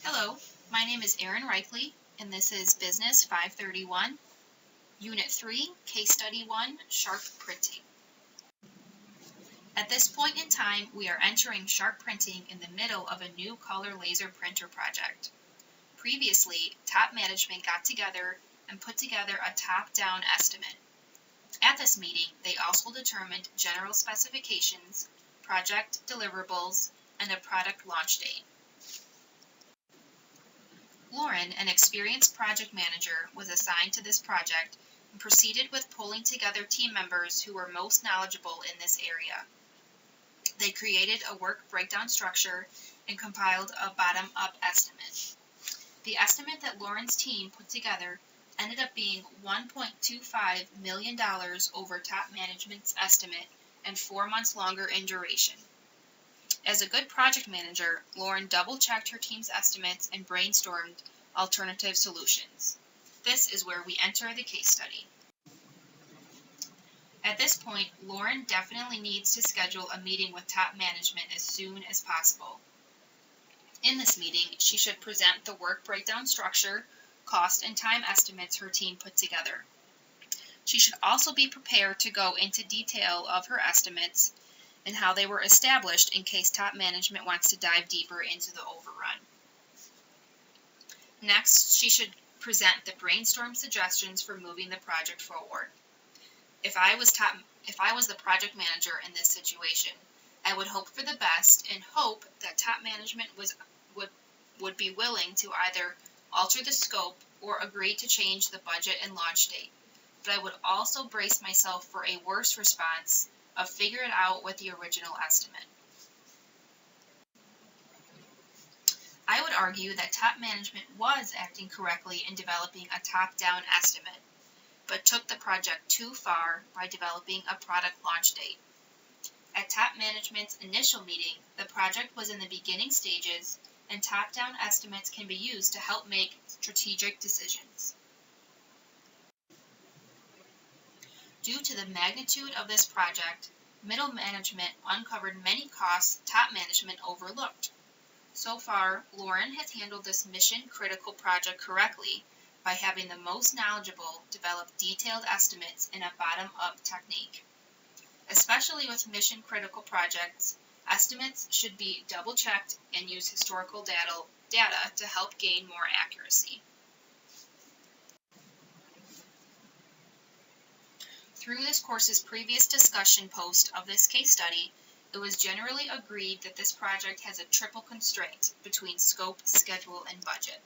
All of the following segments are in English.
Hello, my name is Erin Reichley, and this is Business 531, Unit 3, Case Study 1, Sharp Printing. At this point in time, we are entering sharp printing in the middle of a new color laser printer project. Previously, top management got together and put together a top-down estimate. At this meeting, they also determined general specifications, project deliverables, and a product launch date. Lauren, an experienced project manager, was assigned to this project and proceeded with pulling together team members who were most knowledgeable in this area. They created a work breakdown structure and compiled a bottom-up estimate. The estimate that Lauren's team put together ended up being $1.25 million over top management's estimate and 4 months longer in duration. As a good project manager, Lauren double-checked her team's estimates and brainstormed alternative solutions. This is where we enter the case study. At this point, Lauren definitely needs to schedule a meeting with top management as soon as possible. In this meeting, she should present the work breakdown structure, cost, and time estimates her team put together. She should also be prepared to go into detail of her estimates and how they were established in case top management wants to dive deeper into the overrun. Next, she should present the brainstorm suggestions for moving the project forward. If I was the project manager in this situation, I would hope for the best and hope that top management would be willing to either alter the scope or agree to change the budget and launch date. But I would also brace myself for a worse response of figure it out with the original estimate. I would argue that top management was acting correctly in developing a top-down estimate, but took the project too far by developing a product launch date. At top management's initial meeting, the project was in the beginning stages, and top-down estimates can be used to help make strategic decisions. Due to the magnitude of this project, middle management uncovered many costs top management overlooked. So far, Lauren has handled this mission-critical project correctly by having the most knowledgeable develop detailed estimates in a bottom-up technique. Especially with mission-critical projects, estimates should be double-checked and use historical data to help gain more accuracy. Through this course's previous discussion post of this case study, it was generally agreed that this project has a triple constraint between scope, schedule, and budget.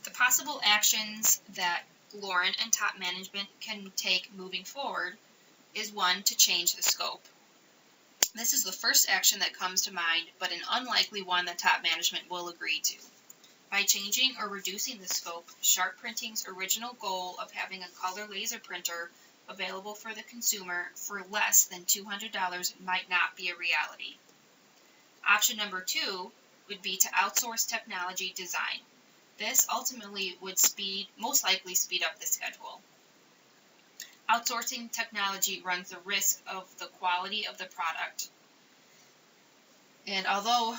The possible actions that Lauren and top management can take moving forward is one, to change the scope. This is the first action that comes to mind, but an unlikely one that top management will agree to. By changing or reducing the scope, Sharp Printing's original goal of having a color laser printer available for the consumer for less than $200 might not be a reality. Option number 2 would be to outsource technology design. This ultimately would most likely speed up the schedule. Outsourcing technology runs the risk of the quality of the product, and although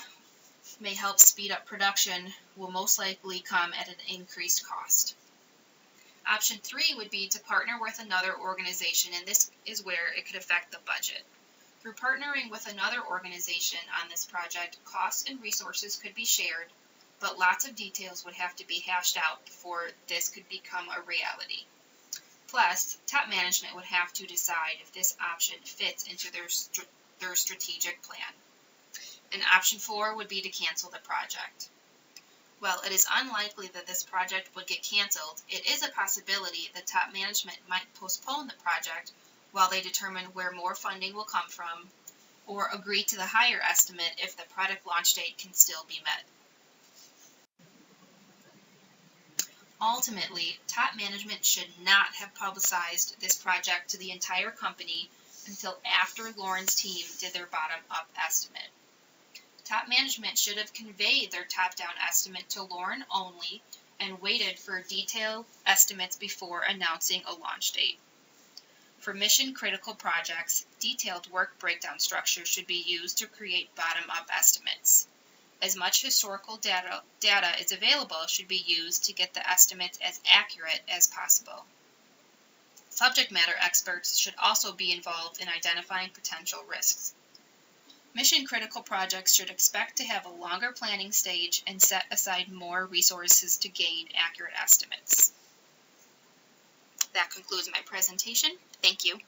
may help speed up production, will most likely come at an increased cost. Option 3 would be to partner with another organization, and this is where it could affect the budget. Through partnering with another organization on this project, costs and resources could be shared, but lots of details would have to be hashed out before this could become a reality. Plus, top management would have to decide if this option fits into their strategic plan. And option 4 would be to cancel the project. While it is unlikely that this project would get canceled, it is a possibility that top management might postpone the project while they determine where more funding will come from, or agree to the higher estimate if the product launch date can still be met. Ultimately, top management should not have publicized this project to the entire company until after Lauren's team did their bottom-up estimate. Top management should have conveyed their top-down estimate to Lauren only and waited for detailed estimates before announcing a launch date. For mission-critical projects, detailed work breakdown structures should be used to create bottom-up estimates. As much historical data is available should be used to get the estimates as accurate as possible. Subject matter experts should also be involved in identifying potential risks. Mission-critical projects should expect to have a longer planning stage and set aside more resources to gain accurate estimates. That concludes my presentation. Thank you.